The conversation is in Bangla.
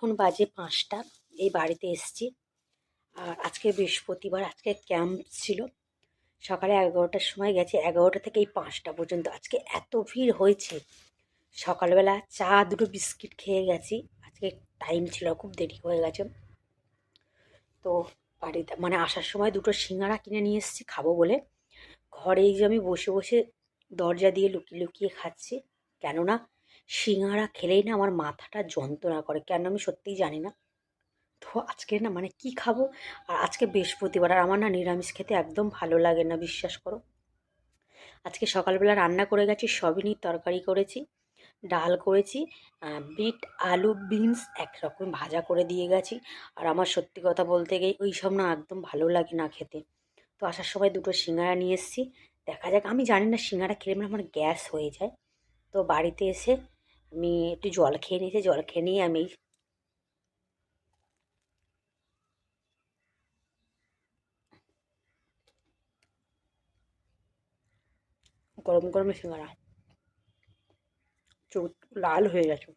এখন বাজে 5টা। এই বাড়িতে এসেছি। আর আজকে বৃহস্পতিবার, আজকে ক্যাম্প ছিল। সকালে 11টার সময় গেছে, 11টা থেকে এই 5টা পর্যন্ত। আজকে এত ভিড় হয়েছে। সকালবেলা চা দুটো বিস্কিট খেয়ে গেছি। আজকে টাইম ছিল, খুব দেরি হয়ে গেছে। তো বাড়িতে মানে আসার সময় দুটো সিঙ্গাড়া কিনে নিয়ে এসেছি খাবো বলে। ঘরে এই যে আমি বসে বসে দরজা দিয়ে লুকিয়ে লুকিয়ে খাচ্ছি। কেননা সিঙ্গাড়া খেলেই না আমার মাথাটা যন্ত্রণা করে, কেন আমি সত্যিই জানি না। তো আজকে না মানে কি খাবো। আর আজকে বৃহস্পতিবার, আর আমার না নিরামিষ খেতে একদম ভালো লাগে না, বিশ্বাস করো। আজকে সকালবেলা রান্না করে গেছি, সয়াবিনের তরকারি করেছি, ডাল করেছি, বিট আলু বিনস একরকম ভাজা করে দিয়ে গেছি। আর আমার সত্যি কথা বলতে গিয়ে ওই সব না একদম ভালো লাগে না খেতে। তো আসার সময় দুটো সিঙ্গাড়া নিয়ে এসেছি। দেখা যাক, আমি জানি না সিঙ্গাড়া খেলে মানে আমার গ্যাস হয়ে যায়। তো বাড়িতে এসে আমি একটু জল খেয়ে নিয়েছি, জল খেয়ে নিয়ে আমি গরম গরম সিঙ্গাড়া চোখ লাল হয়ে গেছে।